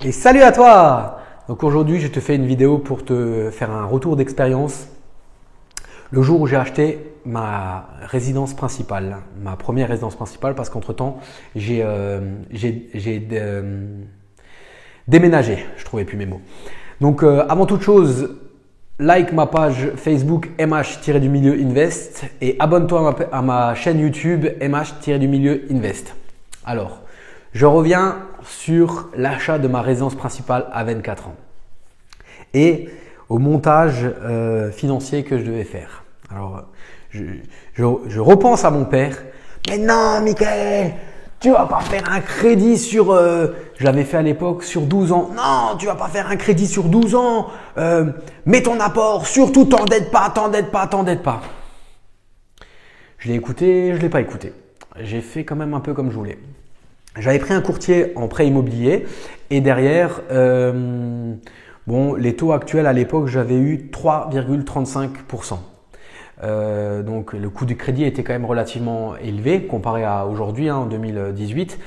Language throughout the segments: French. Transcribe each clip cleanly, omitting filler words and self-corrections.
Et salut à toi! Donc aujourd'hui, je te fais une vidéo pour te faire un retour d'expérience. Le jour où j'ai acheté ma résidence principale, ma première résidence principale, parce qu'entre-temps, j'ai déménagé. Je trouvais plus mes mots. Donc avant toute chose, like ma page Facebook MH-Invest et abonne-toi à ma chaîne YouTube MH-Invest. Alors, je reviens sur l'achat de ma résidence principale à 24 ans et au montage financier que je devais faire. Alors, je repense à mon père. Mais non, Michael, tu vas pas faire un crédit sur… je l'avais fait à l'époque sur 12 ans. Non, tu vas pas faire un crédit sur 12 ans. Mets ton apport, surtout t'endette pas. Je l'ai écouté, je l'ai pas écouté. J'ai fait quand même un peu comme je voulais. J'avais pris un courtier en prêt immobilier et derrière, les taux actuels à l'époque, j'avais eu 3,35%. Donc le coût du crédit était quand même relativement élevé comparé à aujourd'hui, en 2018,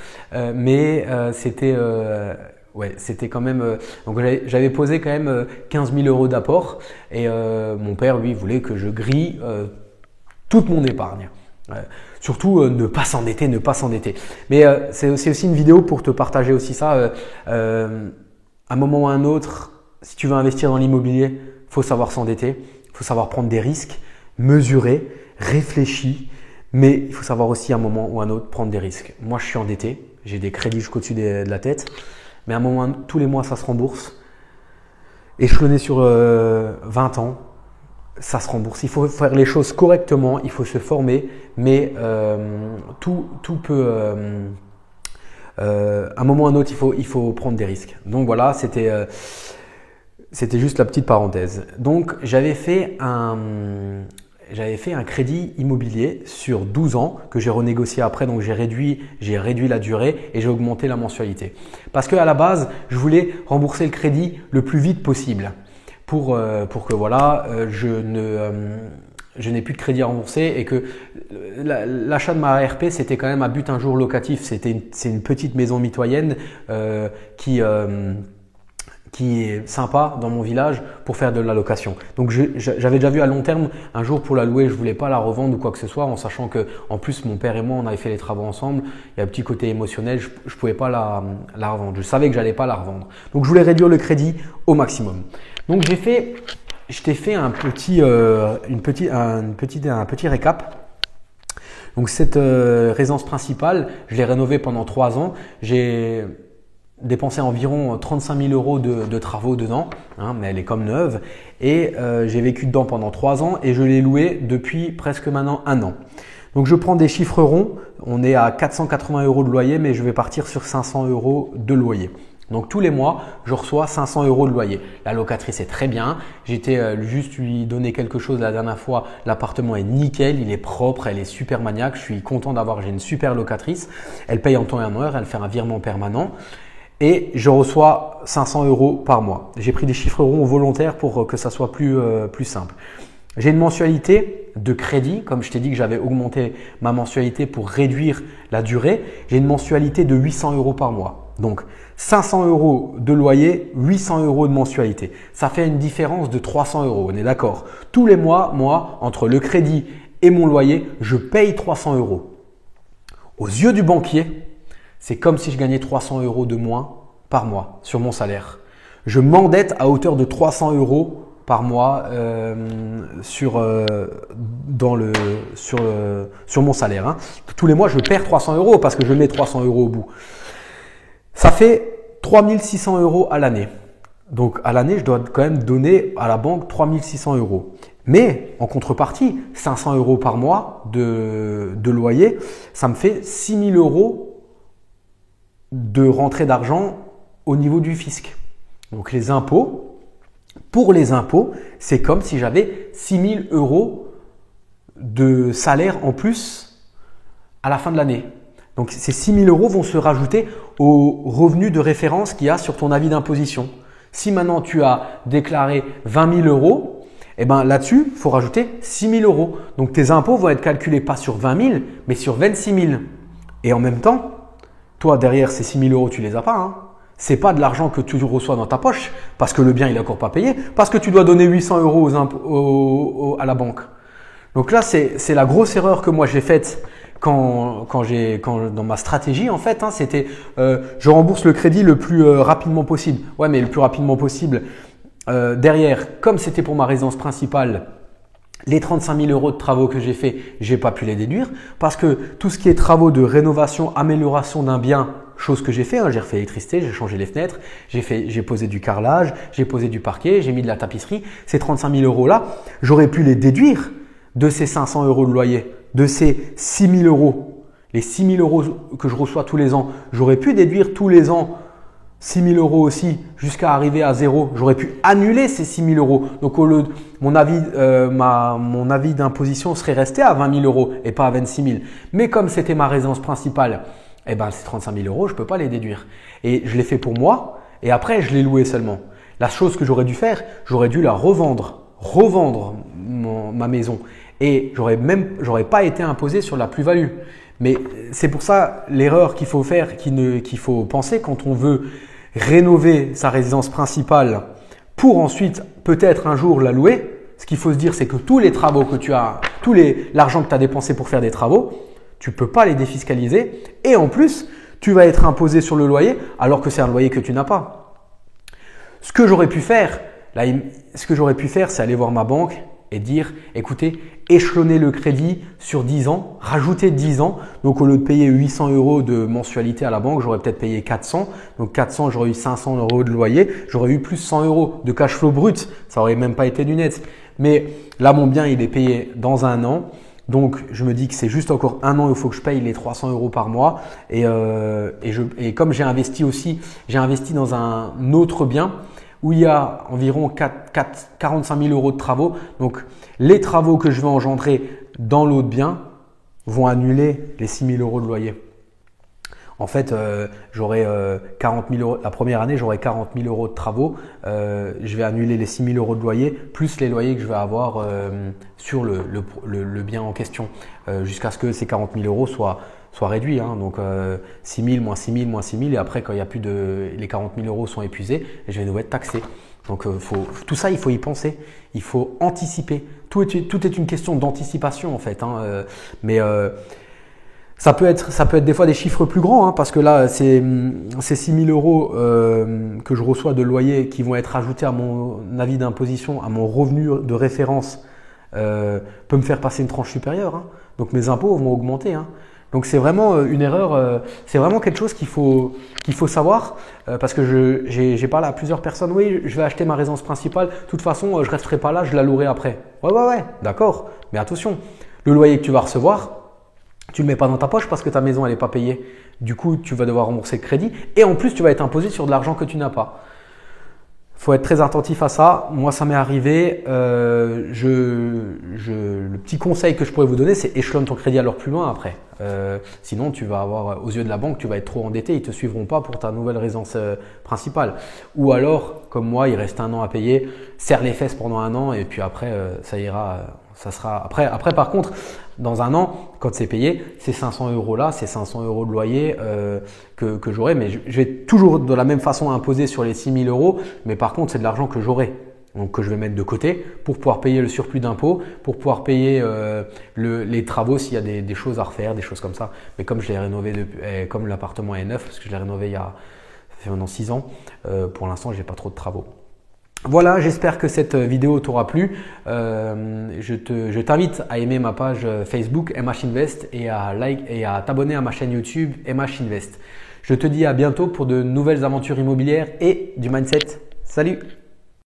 mais c'était quand même… donc j'avais posé quand même 15 000 euros d'apport et mon père, lui, voulait que je grille toute mon épargne. Surtout ne pas s'endetter. Mais c'est aussi une vidéo pour te partager aussi ça. À un moment ou à un autre, si tu veux investir dans l'immobilier, faut savoir s'endetter, faut savoir prendre des risques, mesurer, réfléchir, mais il faut savoir aussi à un moment ou à un autre prendre des risques. Moi, je suis endetté, j'ai des crédits jusqu'au-dessus de la tête, mais à un moment, tous les mois, ça se rembourse. Échelonné sur 20 ans. Ça se rembourse. Il faut faire les choses correctement, il faut se former, mais tout peut… à un moment ou à un autre, il faut prendre des risques. Donc voilà, c'était juste la petite parenthèse. Donc j'avais fait un crédit immobilier sur 12 ans que j'ai renégocié après. Donc j'ai réduit la durée et j'ai augmenté la mensualité. Parce qu'à la base, je voulais rembourser le crédit le plus vite possible. Pour que voilà, je n'ai plus de crédit à rembourser et que l'achat de ma ARP, c'était quand même à but un jour locatif. C'est une petite maison mitoyenne qui est sympa dans mon village pour faire de la location. Donc j'avais déjà vu à long terme un jour pour la louer, je voulais pas la revendre ou quoi que ce soit, en sachant que en plus mon père et moi on avait fait les travaux ensemble. Il y a un petit côté émotionnel, je pouvais pas la revendre. Je savais que j'allais pas la revendre. Donc je voulais réduire le crédit au maximum. Donc je t'ai fait un petit récap. Donc cette résidence principale, je l'ai rénovée pendant 3 ans. J'ai dépensé environ 35 000 euros de travaux dedans, mais elle est comme neuve. Et j'ai vécu dedans pendant 3 ans et je l'ai louée depuis presque maintenant 1 an. Donc je prends des chiffres ronds, on est à 480 euros de loyer, mais je vais partir sur 500 euros de loyer. Donc tous les mois, je reçois 500 euros de loyer. La locatrice est très bien. J'étais juste lui donner quelque chose la dernière fois. L'appartement est nickel, il est propre, elle est super maniaque. Je suis content j'ai une super locatrice. Elle paye en temps et en heure, elle fait un virement permanent. Et je reçois 500 euros par mois. J'ai pris des chiffres ronds volontaires pour que ça soit plus simple. J'ai une mensualité de crédit, comme je t'ai dit que j'avais augmenté ma mensualité pour réduire la durée. J'ai une mensualité de 800 euros par mois. Donc 500 euros de loyer, 800 euros de mensualité. Ça fait une différence de 300 euros, on est d'accord. Tous les mois, moi, entre le crédit et mon loyer, je paye 300 euros. Aux yeux du banquier, c'est comme si je gagnais 300 euros de moins par mois sur mon salaire. Je m'endette à hauteur de 300 euros par mois sur mon salaire. Tous les mois, je perds 300 euros parce que je mets 300 euros au bout. Ça fait 3 600 euros à l'année. Donc à l'année, je dois quand même donner à la banque 3 600 euros. Mais en contrepartie, 500 euros par mois de loyer, ça me fait 6 000 euros de rentrée d'argent au niveau du fisc. Donc les impôts, pour les impôts, c'est comme si j'avais 6 000 euros de salaire en plus à la fin de l'année. Donc ces 6 000 euros vont se rajouter au revenu de référence qu'il y a sur ton avis d'imposition. Si maintenant tu as déclaré 20 000 euros, eh ben là-dessus, il faut rajouter 6 000 euros. Donc tes impôts vont être calculés pas sur 20 000, mais sur 26 000. Et en même temps, toi derrière ces 6 000 euros, tu les as pas. c'est pas de l'argent que tu reçois dans ta poche parce que le bien il est encore pas payé, parce que tu dois donner 800 euros à la banque. Donc là, c'est la grosse erreur que moi j'ai faite quand dans ma stratégie en fait, hein, c'était je rembourse le crédit le plus rapidement possible. Ouais, mais le plus rapidement possible. Derrière, comme c'était pour ma résidence principale, les 35 000 euros de travaux que j'ai fait, j'ai pas pu les déduire parce que tout ce qui est travaux de rénovation, amélioration d'un bien, chose que j'ai fait, hein, j'ai refait l'électricité, j'ai changé les fenêtres, j'ai posé du carrelage, j'ai posé du parquet, j'ai mis de la tapisserie. Ces 35 000 euros là, j'aurais pu les déduire de ces 500 euros de loyer, de ces 6 000 euros. Les 6 000 euros que je reçois tous les ans, j'aurais pu déduire tous les ans 6 000 euros aussi jusqu'à arriver à zéro. J'aurais pu annuler ces 6 000 euros. Donc, au lieu de, mon avis d'imposition serait resté à 20 000 euros et pas à 26 000. Mais comme c'était ma résidence principale, eh ben, ces 35 000 euros, je ne peux pas les déduire. Et je l'ai fait pour moi et après, je l'ai loué seulement. La chose que j'aurais dû faire, j'aurais dû la revendre ma maison. Et j'aurais pas été imposé sur la plus-value. Mais c'est pour ça l'erreur qu'il faut faire, qu'il faut penser quand on veut rénover sa résidence principale pour ensuite peut-être un jour la louer. Ce qu'il faut se dire, c'est que tous les travaux que tu as, l'argent que tu as dépensé pour faire des travaux, tu ne peux pas les défiscaliser. Et en plus, tu vas être imposé sur le loyer alors que c'est un loyer que tu n'as pas. Ce que j'aurais pu faire, c'est aller voir ma banque et dire, écoutez, échelonner le crédit sur 10 ans, rajouter 10 ans. Donc, au lieu de payer 800 euros de mensualité à la banque, j'aurais peut-être payé 400. Donc, 400, j'aurais eu 500 euros de loyer. J'aurais eu plus 100 euros de cash flow brut. Ça aurait même pas été du net. Mais là, mon bien, il est payé dans un an. Donc, je me dis que c'est juste encore un an, il faut que je paye les 300 euros par mois. Et comme j'ai investi dans un autre bien, où il y a environ 45 000 euros de travaux. Donc, les travaux que je vais engendrer dans l'autre bien vont annuler les 6 000 euros de loyer. En fait, j'aurai 40 000 euros. La première année, j'aurai 40 000 euros de travaux. Je vais annuler les 6 000 euros de loyer plus les loyers que je vais avoir sur le bien en question jusqu'à ce que ces 40 000 euros soient réduits. Hein. Donc, 6 000 moins 6 000 moins 6 000 et après, quand il y a plus les 40 000 euros sont épuisés, je vais de nouveau être taxé. Donc, tout ça, il faut y penser. Il faut anticiper. Tout est une question d'anticipation en fait. Hein. Ça peut être des fois des chiffres plus grands, hein, parce que là, c'est 6 000 euros que je reçois de loyer qui vont être ajoutés à mon avis d'imposition, à mon revenu de référence, peut me faire passer une tranche supérieure. Hein. Donc mes impôts vont augmenter. Hein. Donc c'est vraiment une erreur, c'est vraiment quelque chose qu'il faut savoir parce que j'ai parlé à plusieurs personnes. Oui, je vais acheter ma résidence principale. De toute façon, je resterai pas là, je la louerai après. Ouais, d'accord. Mais attention, le loyer que tu vas recevoir, tu ne le mets pas dans ta poche parce que ta maison elle n'est pas payée. Du coup, tu vas devoir rembourser le crédit et en plus, tu vas être imposé sur de l'argent que tu n'as pas. Il faut être très attentif à ça. Moi, ça m'est arrivé. Le petit conseil que je pourrais vous donner, c'est échelonne ton crédit alors plus loin après. Sinon, tu vas avoir, aux yeux de la banque, tu vas être trop endetté. Ils ne te suivront pas pour ta nouvelle résidence principale. Ou alors, comme moi, il reste un an à payer. Serre les fesses pendant un an et puis après, ça ira. Ça sera après par contre, dans un an, quand c'est payé, ces 500 euros là, ces 500 euros de loyer que j'aurai, mais je vais toujours de la même façon imposer sur les 6 000 euros, mais par contre, c'est de l'argent que j'aurai. Donc que je vais mettre de côté pour pouvoir payer le surplus d'impôt, pour pouvoir payer les travaux s'il y a des choses à refaire, des choses comme ça. Mais comme je l'ai rénové comme l'appartement est neuf, parce que je l'ai rénové ça fait maintenant 6 ans, pour l'instant, j'ai pas trop de travaux. Voilà, j'espère que cette vidéo t'aura plu. Je t'invite à aimer ma page Facebook MH Invest et à t'abonner à ma chaîne YouTube MH Invest. Je te dis à bientôt pour de nouvelles aventures immobilières et du mindset. Salut!